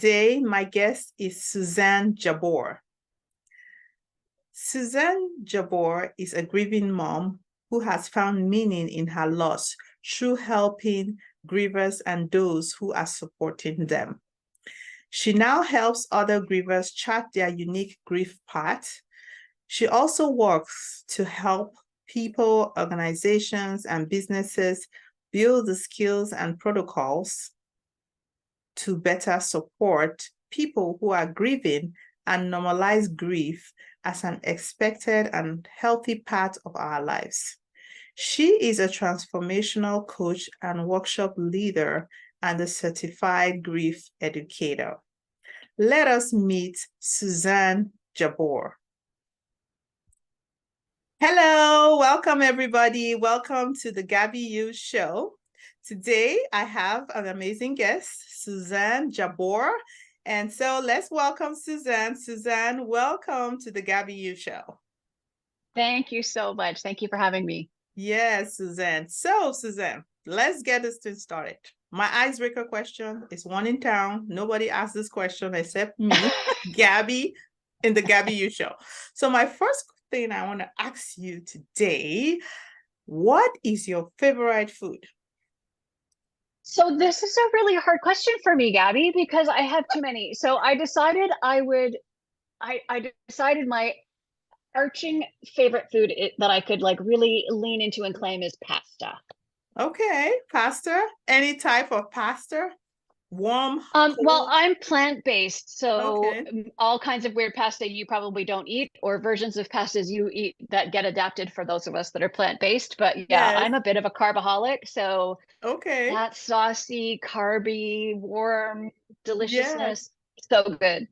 Today, my guest is Suzanne Jabour. Suzanne Jabour is a grieving mom who has found meaning in her loss through helping grievers and those who are supporting them. She now helps other grievers chart their unique grief path. She also works to help people, organizations, and businesses build the skills and protocols to better support people who are grieving and normalize grief as an expected and healthy part of our lives. She is a transformational coach and workshop leader and a certified grief educator. Let us meet Suzanne Jabour. Hello, welcome everybody. Welcome to the Gaby U Show. Today, I have an amazing guest, Suzanne Jabour. And so let's welcome Suzanne. Suzanne, welcome to the Gaby U Show. Thank you so much. Thank you for having me. Yes, Suzanne. So, Suzanne, let's get this thing started. My icebreaker question is one in town. Nobody asked this question except me, Gaby, in the Gaby U Show. So my first thing I want to ask you today, what is your favorite food? So this is a really hard question for me, Gaby, because I have too many. So I decided I decided my arching favorite food that I could like really lean into and claim is pasta. Okay, pasta. Any type of pasta? Warm? Well, I'm plant-based, so Okay. all kinds of weird pasta you probably don't eat, or versions of pastas you eat that get adapted for those of us that are plant-based. But yeah, Yes. I'm a bit of a carboholic, so Okay. that saucy, carby, warm deliciousness, Yes. so good.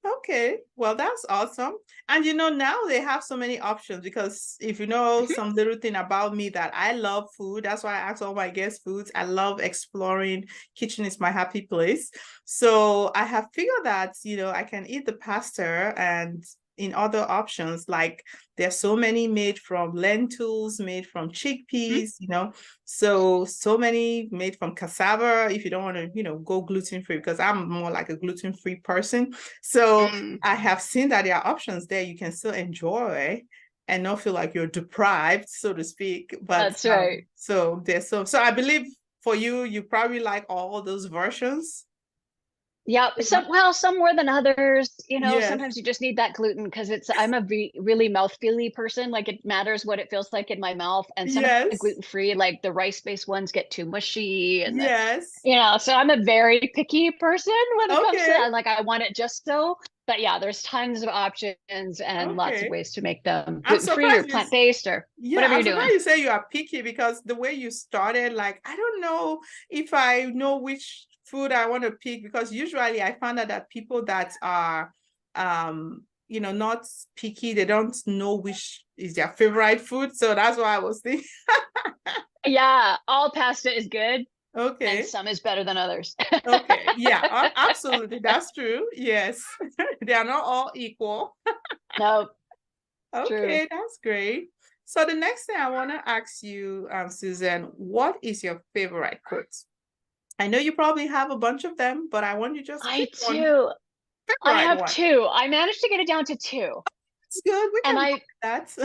Okay, well, that's awesome. And now they have so many options because if you know some little thing about me that I love food, that's why I ask all my guest foods. I love exploring. Kitchen is my happy place. So I have figured that, I can eat the pasta and in other options, like there's so many made from lentils, made from chickpeas, so many made from cassava if you don't want to, go gluten-free, because I'm more like a gluten-free person. So I have seen that there are options there you can still enjoy and not feel like you're deprived, so to speak. But That's right. So I believe for you, you probably like all those versions. Yeah, some more than others. Yes. Sometimes you just need that gluten because I'm a really mouth-feely person. Like it matters what it feels like in my mouth. And some of the gluten-free, like the rice-based ones get too mushy. And so I'm a very picky person when it comes to that. Like I want it just so. But yeah, there's tons of options and lots of ways to make them gluten-free or plant-based or whatever you're doing. I'm surprised you say you are picky because the way you started, like, I don't know if I know which food I want to pick, because usually I found out that people that are not picky, they don't know which is their favorite food. So that's why I was thinking. Yeah, all pasta is good. Okay. And some is better than others. Okay. Yeah, absolutely. That's true. Yes. They are not all equal. No. Okay, that's great. So the next thing I want to ask you, Suzanne, what is your favorite quote? I know you probably have a bunch of them, but I want you just I do. I have two. I managed to get it down to two. It's good. We can do that.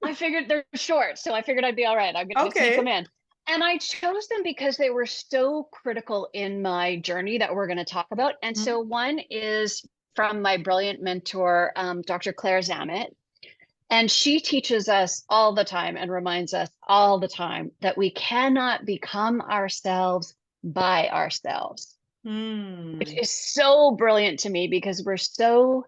I figured they're short, so I figured I'd be all right. I'm going to sneak them in. And I chose them because they were so critical in my journey that we're going to talk about. And so one is from my brilliant mentor, Dr. Claire Zammit. And she teaches us all the time and reminds us all the time that we cannot become ourselves by ourselves, which is so brilliant to me because we're so,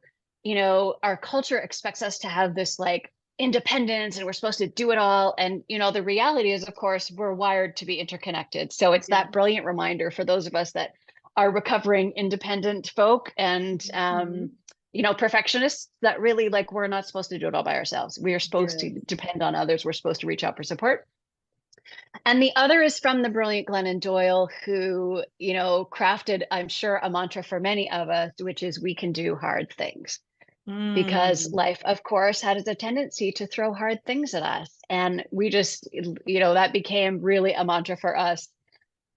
our culture expects us to have this like independence and we're supposed to do it all. And, the reality is, of course, we're wired to be interconnected. So it's that brilliant reminder for those of us that are recovering independent folk and, perfectionists, that really like we're not supposed to do it all by ourselves. We are supposed to depend on others. We're supposed to reach out for support. And the other is from the brilliant Glennon Doyle, who, crafted, I'm sure, a mantra for many of us, which is we can do hard things. Because life, of course, has a tendency to throw hard things at us. And we just, that became really a mantra for us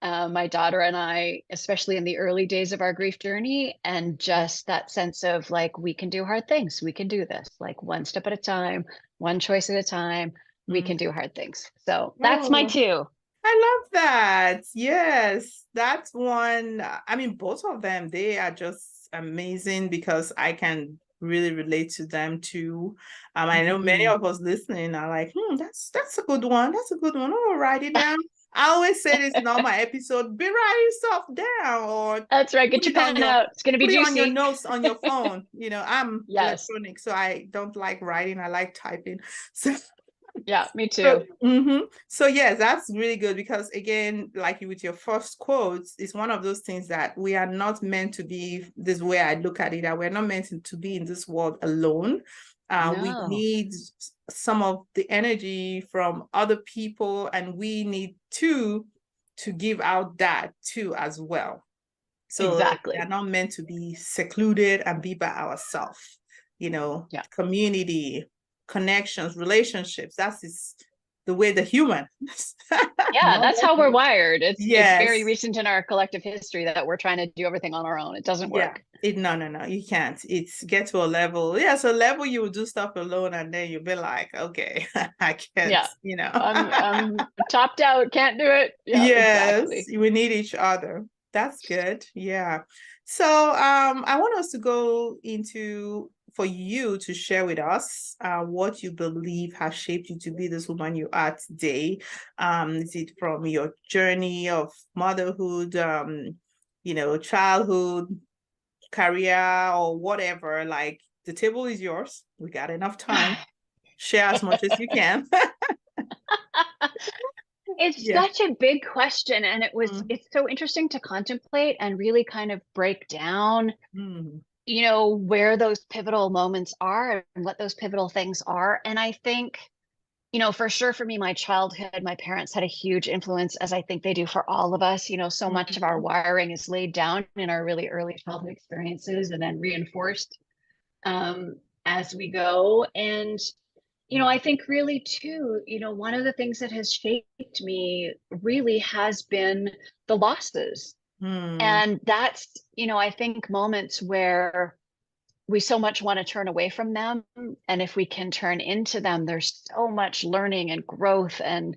my daughter and I, especially in the early days of our grief journey, and just that sense of like, we can do hard things. We can do this, like one step at a time, one choice at a time. We can do hard things. So that's my Oh, two. I love that. Yes, that's one. I mean, both of them, they are just amazing because I can really relate to them too. I know many of us listening are like, that's a good one. That's a good one. Oh, write it down. I always say this in all my episodes, be writing stuff down or That's right. Get put your it on pen your out. It's going to be put it on your juicy. notes on your phone. I'm Yes. electronic, so I don't like writing. I like typing. So Yeah, me too. so yes, that's really good because again, like you with your first quotes, it's one of those things that we are not meant to be this way. I look at it that we're not meant to be in this world alone. We No. need some of the energy from other people, and we need to give out that too as well. So Exactly. we are not meant to be secluded and be by ourselves. Yeah. Community, connections, relationships. That's the way the human. Yeah, that's how we're wired. It's very Yes. recent in our collective history that we're trying to do everything on our own. It doesn't Yeah. work. No, you can't. It's get to a level. Yeah, so level you will do stuff alone and then you'll be like, okay, I can't, Yeah. I'm topped out, can't do it. Yeah, Yes, exactly. we need each other. That's good. Yeah. So I want us to go into for you to share with us what you believe has shaped you to be this woman you are today. Is it from your journey of motherhood, childhood, career, or whatever? Like the table is yours. We got enough time. Share as much as you can. It's Yeah. such a big question, and it's so interesting to contemplate and really kind of break down, where those pivotal moments are and what those pivotal things are. And I think, for sure for me, my childhood, my parents had a huge influence, as I think they do for all of us. So much of our wiring is laid down in our really early childhood experiences and then reinforced as we go. And I think really too, one of the things that has shaped me really has been the losses. And that's, I think moments where we so much want to turn away from them. And if we can turn into them, there's so much learning and growth and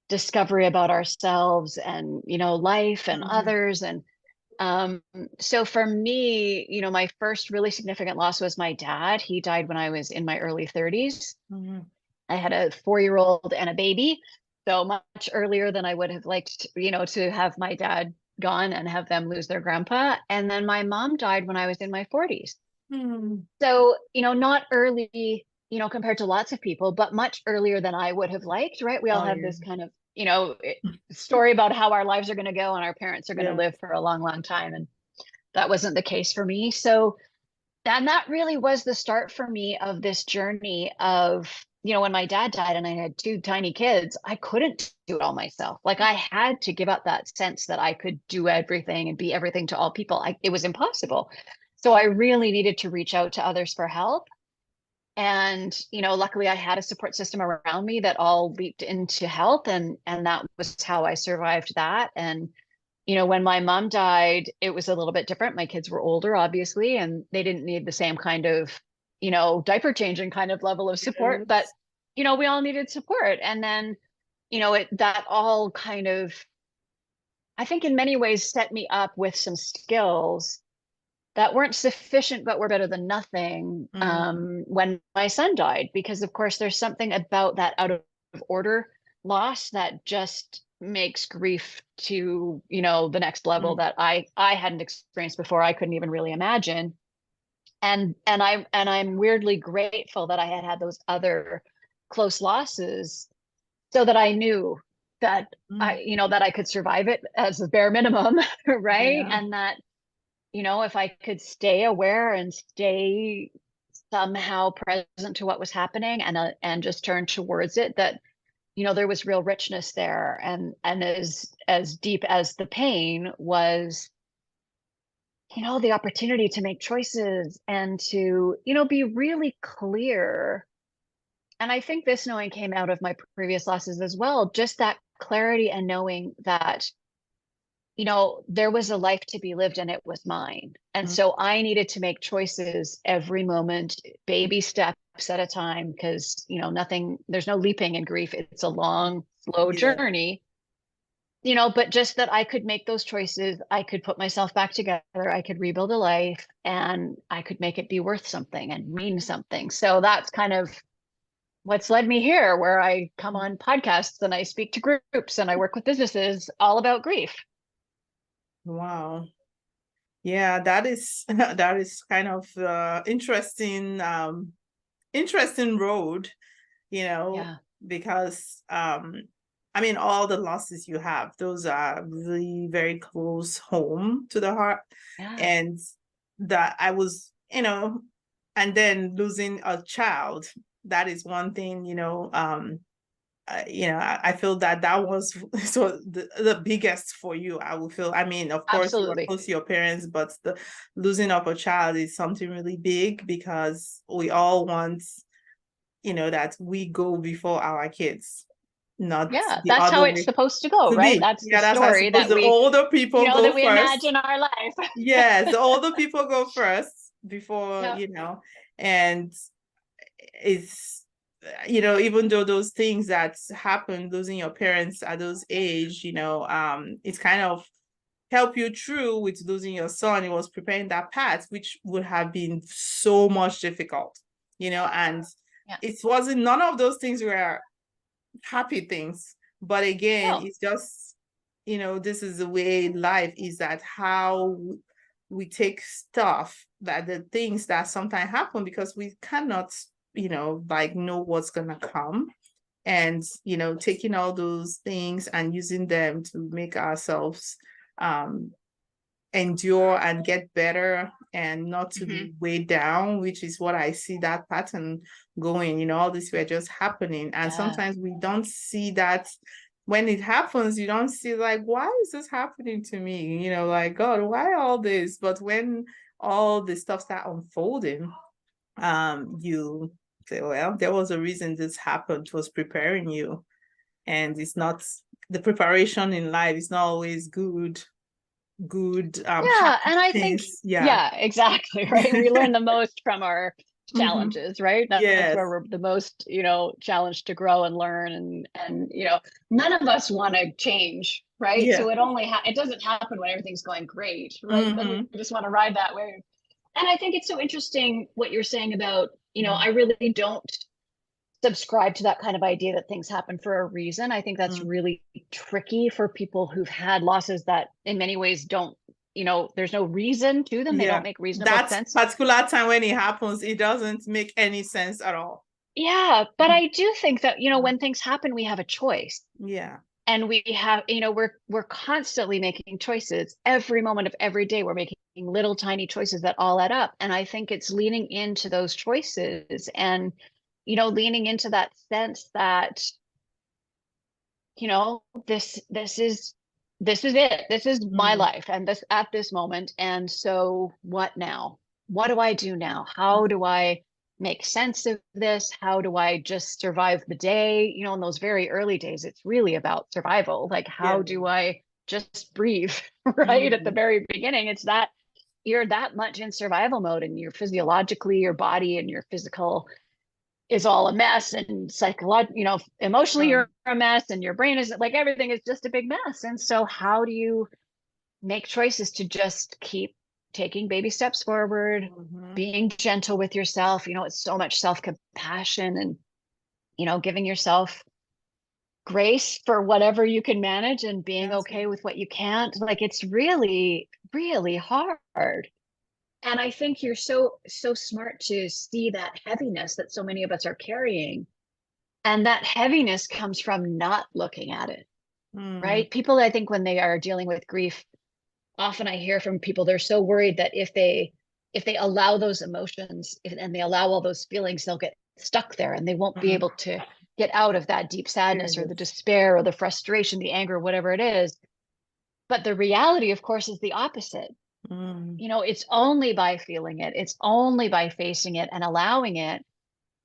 discovery about ourselves and, life and others. And so for me, my first really significant loss was my dad. He died when I was in my early 30s. I had a 4-year-old and a baby, so much earlier than I would have liked, to have my dad gone and have them lose their grandpa. And then my mom died when I was in my 40s. So, not early, compared to lots of people, but much earlier than I would have liked, right? We all have this kind of, story about how our lives are going to go and our parents are going to live for a long, long time. And that wasn't the case for me. So, and that really was the start for me of this journey of, when my dad died and I had 2 tiny kids, I couldn't do it all myself. Like I had to give up that sense that I could do everything and be everything to all people. It was impossible. So I really needed to reach out to others for help. And, luckily I had a support system around me that all leaped into help. And that was how I survived that. And, when my mom died, it was a little bit different. My kids were older, obviously, and they didn't need the same kind of, diaper changing kind of level of support, but, we all needed support. And then, that all kind of, I think in many ways set me up with some skills that weren't sufficient, but were better than nothing when my son died, because of course there's something about that out of order loss that just makes grief to, the next level that I hadn't experienced before. I couldn't even really imagine. And I'm weirdly grateful that I had those other close losses so that I knew that that I could survive it as a bare minimum, right? Yeah. And that if I could stay aware and stay somehow present to what was happening and just turn towards it, that there was real richness there. And as deep as the pain was, the opportunity to make choices and to be really clear. And I think this knowing came out of my previous losses as well, just that clarity and knowing that there was a life to be lived and it was mine. And so I needed to make choices every moment, baby steps at a time, because, there's no leaping in grief. It's a long, slow journey, but just that I could make those choices. I could put myself back together. I could rebuild a life, and I could make it be worth something and mean something. So that's kind of what's led me here, where I come on podcasts and I speak to groups and I work with businesses all about grief. Wow. Yeah, that is kind of interesting road, because I mean, all the losses you have, those are really very close home to the heart. And that I was, and then losing a child, that is one thing, I feel that was so the biggest for you. I would feel, I mean, of course, you are close to your parents, but the losing of a child is something really big, because we all want, that we go before our kids. Not that's how it's supposed to go, right? That's the story that the older people go that we first. imagine our life. Yes, the older people go first before, and it's, even though those things that happen, losing your parents at those age, it's kind of help you through with losing your son. It was preparing that path, which would have been so much difficult, and it wasn't, none of those things were happy things. But again, it's just, this is the way life is, that how we take stuff, that the things that sometimes happen, because we cannot, know what's gonna come, and taking all those things and using them to make ourselves endure and get better, and not to be weighed down, which is what I see that pattern going. All this were just happening, and sometimes we don't see that. When it happens, you don't see, like, why is this happening to me? Like, God, why all this? But when all the stuff start unfolding, you say, well, there was a reason this happened. It was preparing you. And it's not, the preparation in life is not always good. And I think exactly, right? We learn the most from our challenges, right? That's where we're the most, challenged to grow and learn, and none of us want to change, right? So it doesn't happen when everything's going great, right? We just want to ride that wave. And I think it's so interesting what you're saying about, I really don't subscribe to that kind of idea that things happen for a reason. I think that's really tricky for people who've had losses that in many ways don't, there's no reason to them. They don't make reasonable sense. That particular time when it happens, it doesn't make any sense at all. Yeah, but I do think that, when things happen, we have a choice. Yeah. And we have, we're constantly making choices. Every moment of every day, we're making little tiny choices that all add up. And I think it's leaning into those choices, and leaning into that sense that, this is it. This is my life, and this at this moment. And so what now? What do I do now? How do I make sense of this? How do I just survive the day? In those very early days, it's really about survival. Like, how do I just breathe, right? At the very beginning, it's that you're that much in survival mode, and you're physiologically, your body and your physical is all a mess, and psychologically, emotionally, you're a mess, and your brain is, like, everything is just a big mess. And so how do you make choices to just keep taking baby steps forward, being gentle with yourself? It's so much self-compassion, and giving yourself grace for whatever you can manage, and being okay with what you can't. Like, it's really, really hard. And I think you're so smart to see that heaviness that so many of us are carrying. And that heaviness comes from not looking at it, right? People, I think, when they are dealing with grief, often I hear from people, they're so worried that if they allow those emotions and they allow all those feelings, they'll get stuck there, and they won't be able to get out of that deep sadness or the despair or the frustration, the anger, whatever it is. But the reality, of course, is the opposite. It's only by feeling it, it's only by facing it and allowing it,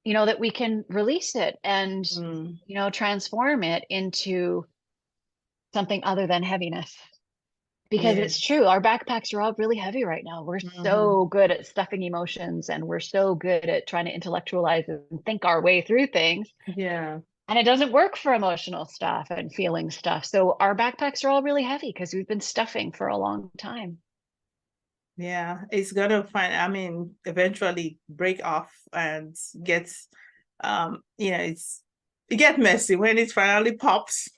that we can release it and, transform it into something other than heaviness. Because it's Yes. true. Our backpacks are all really heavy right now. We're so good at stuffing emotions, and we're so good at trying to intellectualize and think our way through things. Yeah. And it doesn't work for emotional stuff and feeling stuff. So our backpacks are all really heavy because we've been stuffing for a long time. Yeah. It's gonna eventually break off and get it gets messy when it finally pops.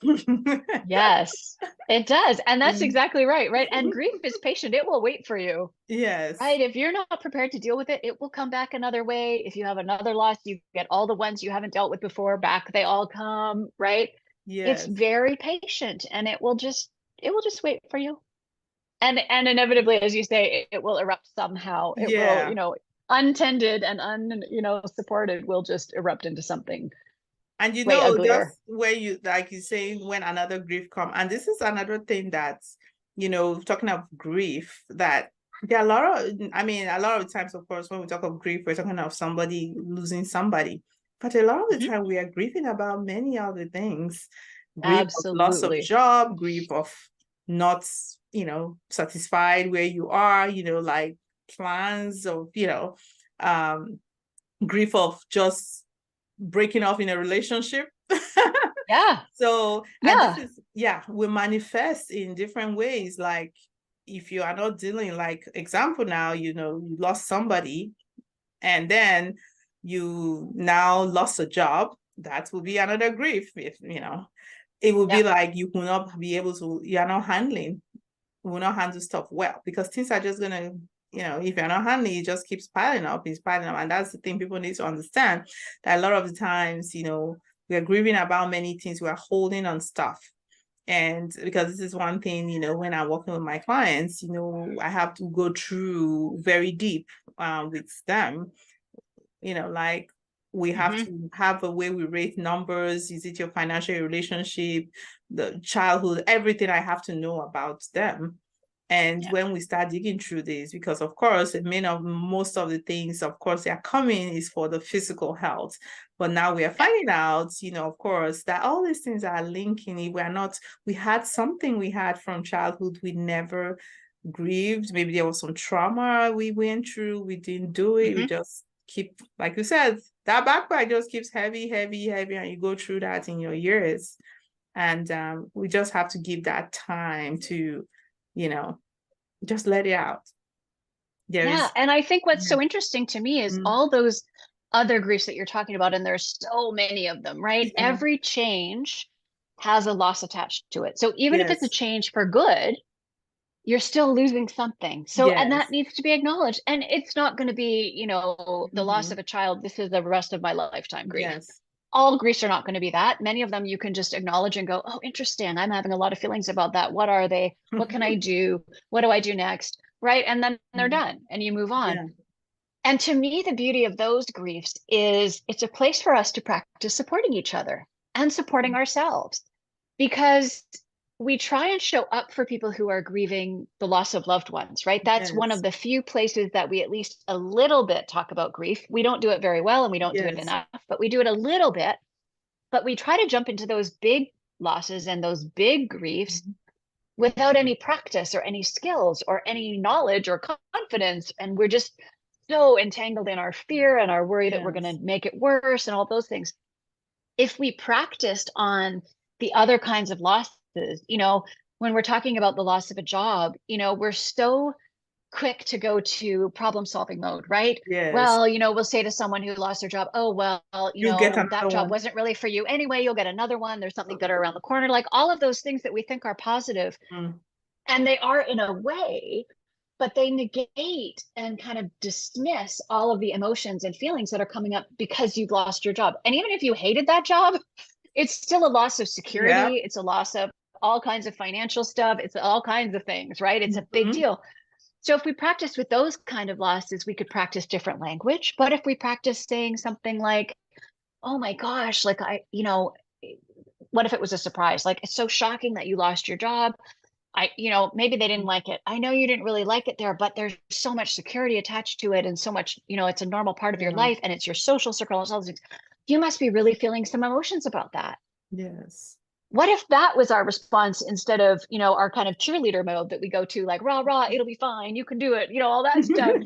Yes, it does. And that's Mm. exactly right. Right. And grief is patient. It will wait for you. Yes. Right. If you're not prepared to deal with it, it will come back another way. If you have another loss, you get all the ones you haven't dealt with before back. They all come, right? It's Yes. very patient, and it will just wait for you. And inevitably, as you say, it will erupt somehow. It will, Yeah. untended and supported, will just erupt into something And way uglier. just where you like you say when another grief come, and this is another thing that's, talking of grief, that there are a lot of times, of course, when we talk of grief, we're talking of somebody losing somebody. But a lot of the Mhm. time we are grieving about many other things. Grief of loss of Absolutely. job, grief of not, satisfied where you are, like plans of, um, grief of just breaking off in a relationship. Yeah. So, and this Yeah. is, we manifest in different ways. Like if you are not dealing, like example now, you lost somebody and then you now lost a job, that will be another grief. If, it will be Yeah. like you will not be able to, you're not handling, will not handle stuff well because things are just gonna, if you're not handling, it just keeps piling up, it's piling up. And that's the thing people need to understand, that a lot of the times, we're grieving about many things, we're holding on stuff. And because this is one thing, when I'm working with my clients, I have to go through very deep with them, like we have Hmm. to have a way we rate numbers. Is it your financial relationship, the childhood, everything I have to know about them. And Yeah. when we start digging through this, because of course, most of the things, of course, they are coming is for the physical health. But now we are finding out, of course, that all these things are linking. If we had something we had from childhood, we never grieved. Maybe there was some trauma we went through, we didn't do it. We Hmm. just keep, like you said, that backpack just keeps heavy, heavy, heavy, and you go through that in your years. And we just have to give that time to, just let it out. Yeah. There's, And I think what's yeah. so interesting to me is Mm, all those other griefs that you're talking about, and there's so many of them, right? yeah. Every change has a loss attached to it. So even if it's a Yes. change for good, you're still losing something. So, and that Yes. needs to be acknowledged. And it's not going to be, the loss Mm-hmm. of a child. This is the rest of my lifetime grief. Yes. All griefs are not going to be that. Many of them you can just acknowledge and go, oh, interesting. I'm having a lot of feelings about that. What are they? What can I do? What do I do next? Right. And then they're done and you move on. Yeah. And to me, the beauty of those griefs is it's a place for us to practice supporting each other and supporting ourselves, because we try and show up for people who are grieving the loss of loved ones, right? That's one of Yes. the few places that we at least a little bit talk about grief. We don't do it very well and we don't do it Yes. enough, but we do it a little bit. But we try to jump into those big losses and those big griefs without any practice or any skills or any knowledge or confidence. And we're just so entangled in our fear and our worry that we're going Yes. to make it worse and all those things. If we practiced on the other kinds of losses, when we're talking about the loss of a job, we're so quick to go to problem solving mode, right? Yes. Well, we'll say to someone who lost their job, oh, well, You get that another job one. wasn't really for you anyway. You'll get another one. There's something better around the corner. Like all of those things that we think are positive, Mm. and they are in a way, but they negate and kind of dismiss all of the emotions and feelings that are coming up because you've lost your job. And even if you hated that job, it's still a loss of Yeah. security. It's a loss of all kinds of financial stuff. It's all kinds of things, right? It's a big Mhm. deal. So if we practice with those kind of losses, we could practice different language. But if we practice saying something like, oh my gosh, like what if it was a surprise? Like, it's so shocking that you lost your job. Maybe they didn't like it. I know you didn't really like it there, but there's so much security attached to it and so much, it's a normal part of your Yeah. life and it's your social circle and all those things. You must be really feeling some emotions about that. Yes. what if that was our response instead of, our kind of cheerleader mode that we go to, like, rah, rah, it'll be fine, you can do it, all that stuff.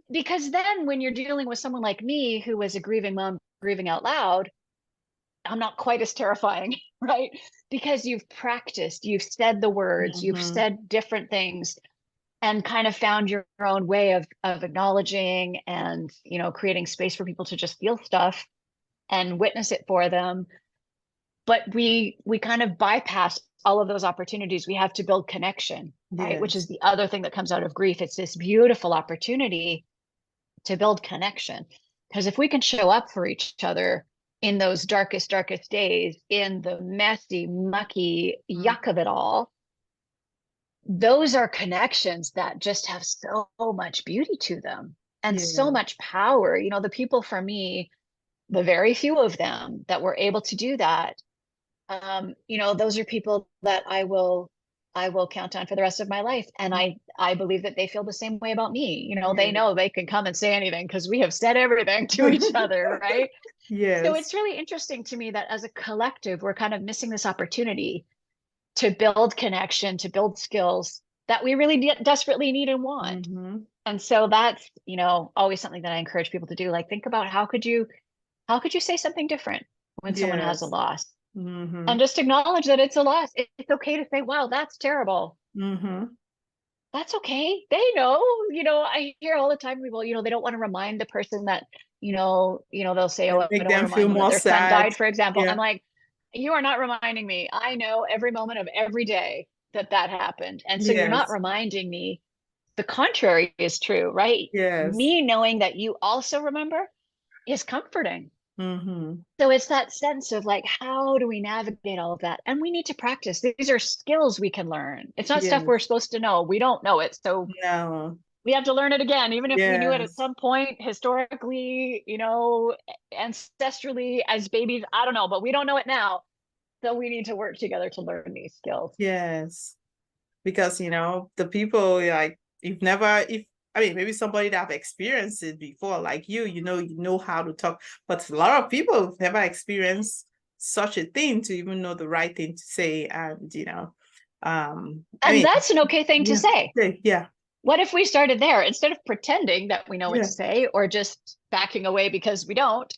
Because then when you're dealing with someone like me, who was a grieving mom, grieving out loud, I'm not quite as terrifying, right? Because you've practiced, you've said the words, you've said different things, and kind of found your own way of acknowledging and, creating space for people to just feel stuff and witness it for them. But we kind of bypass all of those opportunities. We have to build connection, right? Which is the other thing that comes out of grief. It's this beautiful opportunity to build connection. Because if we can show up for each other in those darkest days, in the messy, mucky yuck of it all, those are connections that just have so much beauty to them and so much power. The people, for me, the very few of them that were able to do that, those are people that I will count on for the rest of my life. And I believe that they feel the same way about me. They know they can come and say anything because we have said everything to each other, right? So it's really interesting to me that as a collective, we're kind of missing this opportunity to build connection, to build skills that we really desperately need and want. And so that's, always something that I encourage people to do. Like, think about how could you say something different when someone has a loss? And just acknowledge that it's a loss. It's okay to say, wow, that's terrible. That's okay. They know, I hear all the time people, they don't want to remind the person that, they'll say, oh, I don't want to remind them that their friend died, for example. I'm like, you are not reminding me. I know every moment of every day that happened. And so you're not reminding me. The contrary is true, right? Me knowing that you also remember is comforting. So it's that sense of like, how do we navigate all of that? And we need to practice. These are skills we can learn. It's not stuff we're supposed to know. We don't know it. So we have to learn it again, even if we knew it at some point historically, ancestrally as babies. I don't know, but we don't know it now. So we need to work together to learn these skills. Because, the people, like, maybe somebody that have experienced it before, like you know how to talk, but a lot of people have never experienced such a thing to even know the right thing to say. And, that's an okay thing to say. Yeah. What if we started there instead of pretending that we know what to say or just backing away because we don't?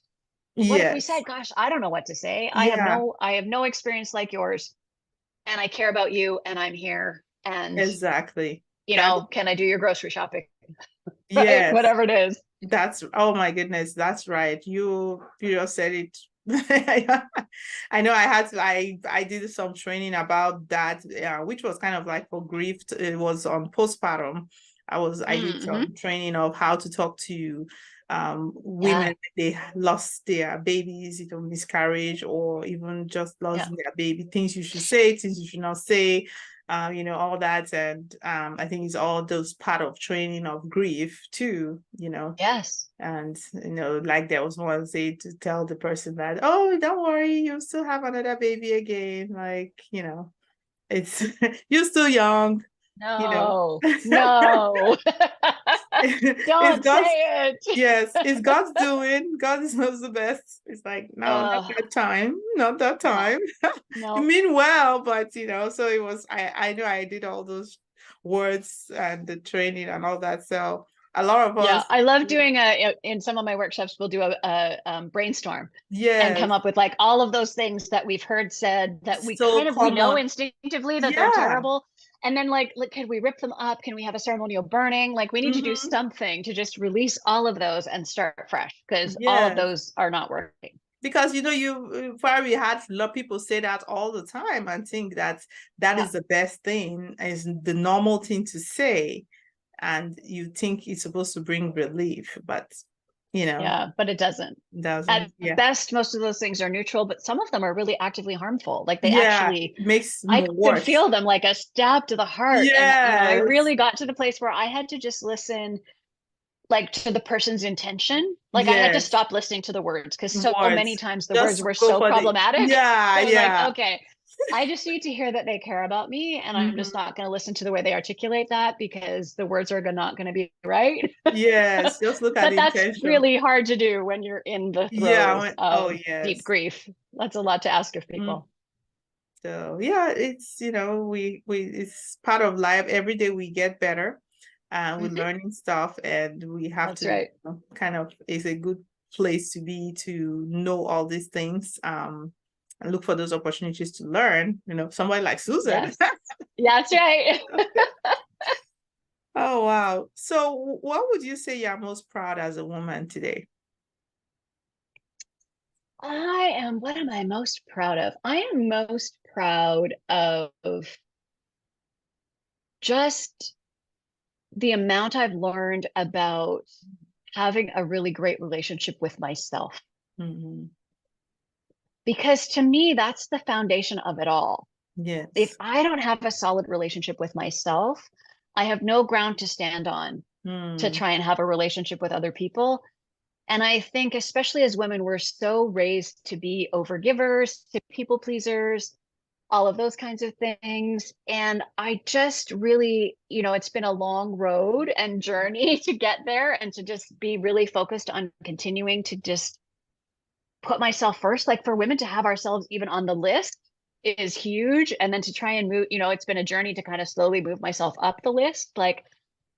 What if we said, gosh, I don't know what to say. I have no experience like yours, and I care about you, and I'm here. And exactly. Can I do your grocery shopping? Right? Whatever it is. Oh my goodness, that's right. You said it. I know I did some training about that, which was kind of like for grief. It was on postpartum. I did some training of how to talk to women. They lost their babies, miscarriage, or even just lost their baby. Things you should say, things you should not say. All that. And I think it's all those part of training of grief too, Yes. And, like there was one say to tell the person that, oh, don't worry, you'll still have another baby again. Like, it's, you're still young. No. Don't say it. Yes, it's God's doing. God knows the best. It's like, no, not that time. No. You mean well, but so it was. I know I did all those words and the training and all that. So a lot of us. Yeah, I love doing in some of my workshops, we'll do a brainstorm. And come up with like all of those things that we've heard said that we know instinctively that they're terrible. And then like, can we rip them up? Can we have a ceremonial burning? Like we need to do something to just release all of those and start fresh, because all of those are not working. Because, you probably had a lot of people say that all the time and think that is the best thing, is the normal thing to say. And you think it's supposed to bring relief, but but it doesn't. At best, most of those things are neutral, but some of them are really actively harmful. Like they actually I could feel them like a stab to the heart. And I really got to the place where I had to just listen like to the person's intention. Like I had to stop listening to the words, because so many times the words were so problematic. Like, okay, I just need to hear that they care about me, and I'm just not going to listen to the way they articulate that, because the words are not going to be right. Yes, just look at but that's intention. Really hard to do when you're in the throes of deep grief. That's a lot to ask of people. So yeah, it's, we it's part of life. Every day we get better and we're learning stuff, and we have That's to right. kind of, it's a good place to be, to know all these things, and look for those opportunities to learn, somebody like Susan. Yes. That's right. Oh, wow. So what would you say you're most proud as a woman today? What am I most proud of? I am most proud of just the amount I've learned about having a really great relationship with myself. Mm-hmm. Because to me, that's the foundation of it all. Yes. If I don't have a solid relationship with myself, I have no ground to stand on to try and have a relationship with other people. And I think, especially as women, we're so raised to be overgivers, to people pleasers, all of those kinds of things. And I just really, it's been a long road and journey to get there, and to just be really focused on continuing to just put myself first. Like, for women to have ourselves even on the list is huge. And then to try and move, it's been a journey to kind of slowly move myself up the list. Like,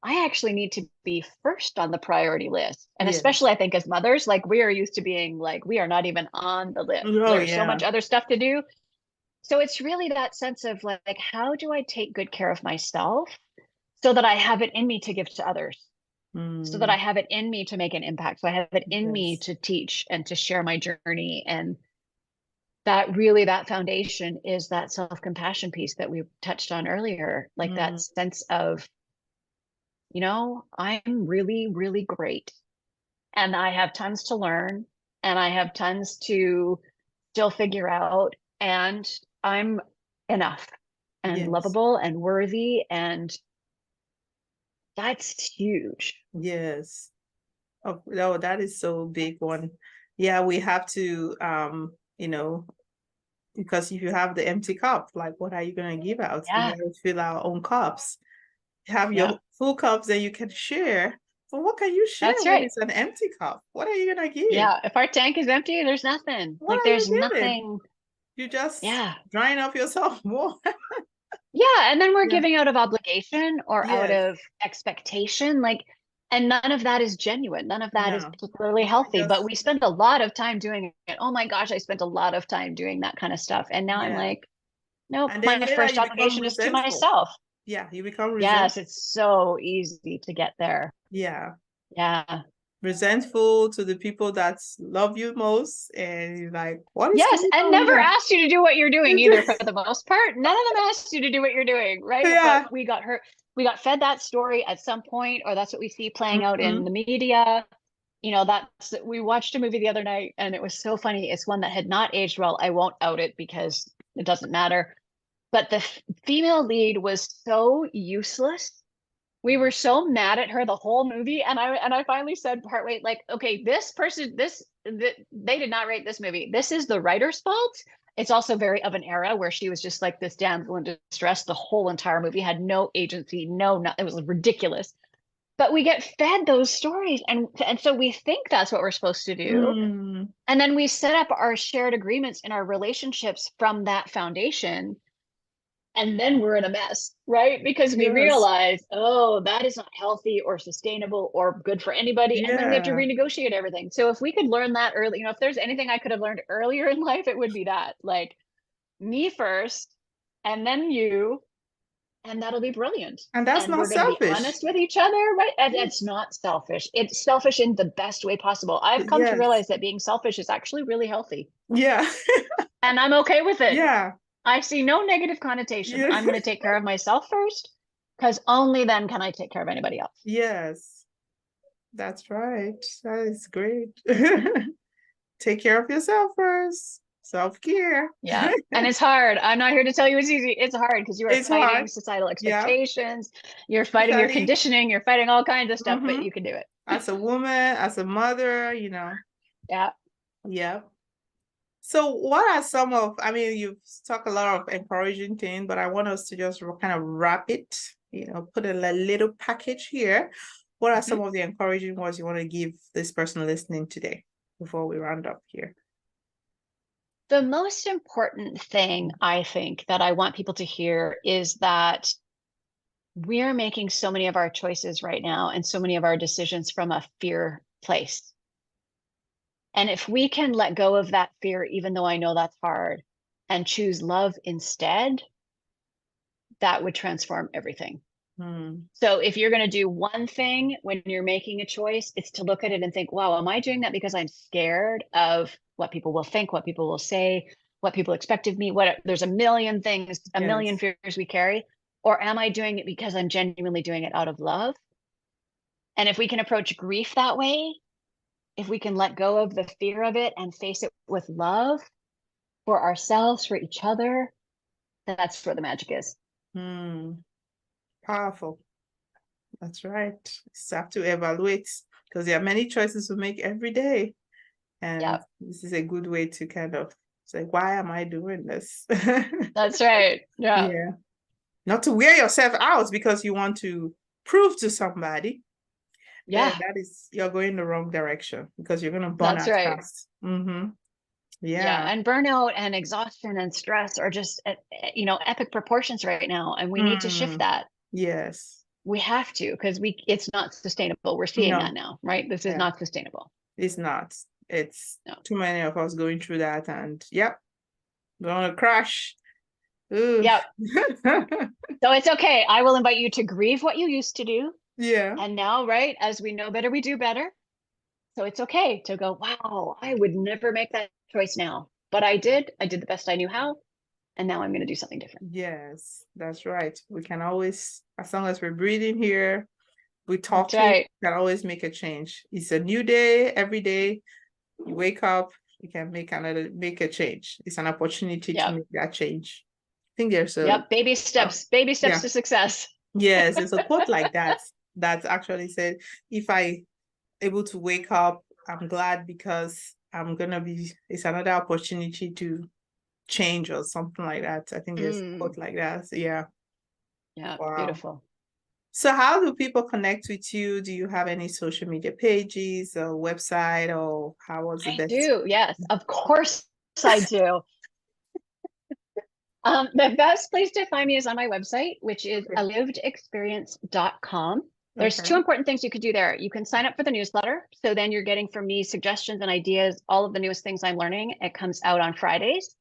I actually need to be first on the priority list. And Yes. especially, I think, as mothers, like, we are used to being like, we are not even on the list. Oh, There's so yeah. much other stuff to do. So it's really that sense of like, how do I take good care of myself so that I have it in me to give to others? So that I have it in me to make an impact. So I have it in me to teach and to share my journey. And that foundation is that self-compassion piece that we touched on earlier, like that sense of, I'm really, really great. And I have tons to learn, and I have tons to still figure out. And I'm enough and lovable and worthy. And that's huge. Yes. Oh, no, that is so big one. Yeah, we have to, because if you have the empty cup, like, what are you going to give out? We have to fill our own cups. Have your full cups, then you can share. But what can you share when it's an empty cup? What are you going to give? Yeah, if our tank is empty, there's nothing. Like, there's nothing. You just drying up yourself more. Yeah, and then we're giving out of obligation or out of expectation, like, and none of that is genuine. None of that is particularly healthy, but we spend a lot of time doing it. Oh my gosh, I spent a lot of time doing that kind of stuff. And now I'm like, nope, my first obligation is to myself. Yeah, you become resentful. Yes, it's so easy to get there. Yeah. Yeah. Resentful to the people that love you most, and you're like, what is and never asked you to do what you're doing either, for the most part. None of them asked you to do what you're doing, right? Yeah. But we got fed that story at some point, or that's what we see playing out in the media. We watched a movie the other night, and it was so funny. It's one that had not aged well. I won't out it because it doesn't matter. But the female lead was so useless. We were so mad at her the whole movie, and I finally said partway, like, okay, they did not write this movie. This is the writer's fault. It's also very of an era where she was just like this damsel in distress. The whole entire movie had no agency, it was ridiculous. But we get fed those stories, and so we think that's what we're supposed to do. And then we set up our shared agreements in our relationships from that foundation. And then we're in a mess, right? Because we realize, oh, that is not healthy or sustainable or good for anybody. And then we have to renegotiate everything. So if we could learn that early, if there's anything I could have learned earlier in life, it would be that, like, me first, and then you, and that'll be brilliant. And that's not we're going to be honest with each other, right? And it's not selfish. It's selfish in the best way possible. I've come to realize that being selfish is actually really healthy. Yeah. And I'm okay with it. Yeah. I see no negative connotation. I'm going to take care of myself first, because only then can I take care of anybody else. Yes, that's right. That is great. Take care of yourself first. Self-care. Yeah. And it's hard. I'm not here to tell you it's easy. It's hard because you are fighting societal expectations. You're fighting your conditioning. You're fighting all kinds of stuff, but you can do it. As a woman, as a mother, Yeah. Yeah. So what are some of, you've talked a lot of encouraging things, but I want us to just kind of wrap it, put a little package here. What are some of the encouraging words you want to give this person listening today before we round up here? The most important thing, I think, that I want people to hear is that we're making so many of our choices right now and so many of our decisions from a fear place. And if we can let go of that fear, even though I know that's hard, and choose love instead, that would transform everything. So if you're going to do one thing when you're making a choice, it's to look at it and think, wow, am I doing that because I'm scared of what people will think, what people will say, what people expect of me? There's a million things, a million fears we carry. Or am I doing it because I'm genuinely doing it out of love? And if we can approach grief that way, if we can let go of the fear of it and face it with love for ourselves, for each other, that's where the magic is. Powerful. That's right. You have to evaluate, because there are many choices we make every day. And this is a good way to kind of say, why am I doing this? That's right. Yeah. Yeah. Not to wear yourself out because you want to prove to somebody. Yeah. That is, you're going the wrong direction, because you're going to burn out fast. Yeah. And burnout and exhaustion and stress are just, epic proportions right now. And we need to shift that. Yes. We have to, because it's not sustainable. We're seeing that now, right? This is not sustainable. It's not. It's too many of us going through that, and we're gonna crash. Oof. Yep. So it's okay. I will invite you to grieve what you used to do. Yeah. And now, right, as we know better, we do better. So it's okay to go, wow, I would never make that choice now. But I did the best I knew how. And now I'm going to do something different. Yes, that's right. We can always, as long as we're breathing here, we talk, right. We can always make a change. It's a new day. Every day you wake up, you can make a change. It's an opportunity to make that change. I think there's baby steps to success. Yes, there's a quote like that actually said, if I able to wake up, I'm glad, because it's another opportunity to change, or something like that. I think there's a quote like that. So, yeah. Wow. Beautiful. So how do people connect with you? Do you have any social media pages or website, or how was it? I do. Yes, of course I do. The best place to find me is on my website, which is alivedexperience.com. There's two important things you could do there. You can sign up for the newsletter. So then you're getting from me suggestions and ideas, all of the newest things I'm learning. It comes out on Fridays.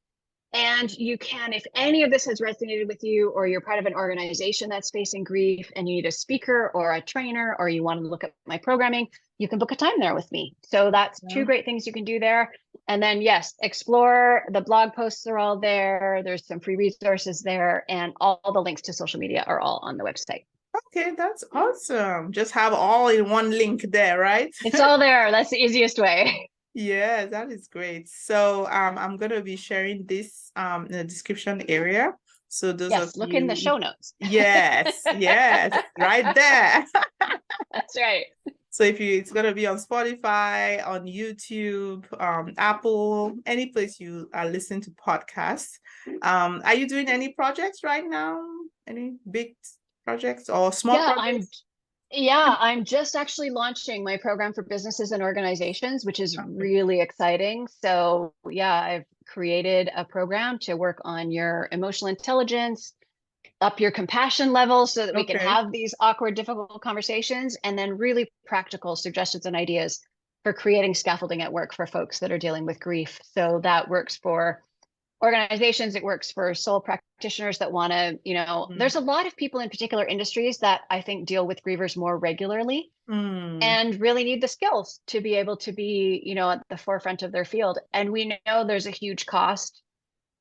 And you can, if any of this has resonated with you, or you're part of an organization that's facing grief and you need a speaker or a trainer, or you want to look at my programming, you can book a time there with me. So that's two great things you can do there. And then, yes, explore. The blog posts are all there. There's some free resources there, and all the links to social media are all on the website. Okay, that's awesome. Just have all in one link there, right? It's all there. That's the easiest way. Yeah, that is great. So I'm going to be sharing this in the description area. So those of look in the show notes. Yes, right there. That's right. So it's going to be on Spotify, on YouTube, Apple, any place you are listening to podcasts. Are you doing any projects right now? Any big projects or small projects? I'm just actually launching my program for businesses and organizations, which is really exciting. So I've created a program to work on your emotional intelligence, up your compassion level, so that we can have these awkward, difficult conversations, and then really practical suggestions and ideas for creating scaffolding at work for folks that are dealing with grief. So that works for organizations, it works for sole practitioners that want to, there's a lot of people in particular industries that I think deal with grievers more regularly and really need the skills to be able to be, at the forefront of their field. And we know there's a huge cost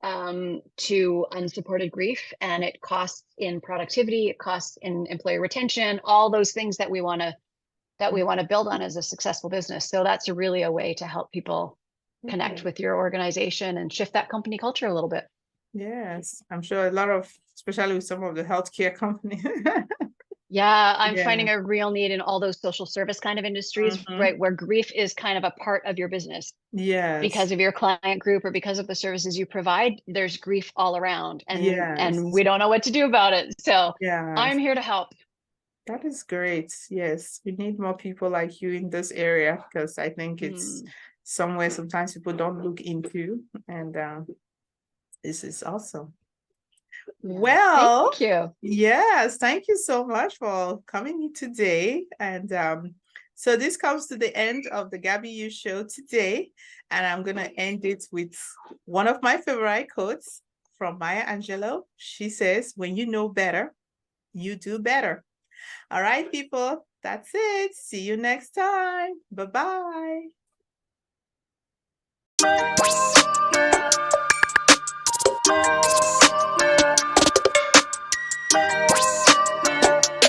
to unsupported grief, and it costs in productivity, it costs in employee retention, all those things that we want to build on as a successful business. So that's really a way to help people connect with your organization and shift that company culture a little bit. Yes, I'm sure a lot of, especially with some of the healthcare companies. I'm finding a real need in all those social service kind of industries, right, where grief is kind of a part of your business. Yes. Because of your client group or because of the services you provide, there's grief all around, and we don't know what to do about it. So I'm here to help. That is great. Yes, we need more people like you in this area, because I think it's somewhere sometimes people don't look into, and this is awesome. Well, thank you. Yes, thank you so much for coming in today. And so this comes to the end of the Gaby U Show today, and I'm going to end it with one of my favorite quotes from Maya Angelou. She says, "When you know better, you do better." All right, people, that's it. See you next time. Bye-bye.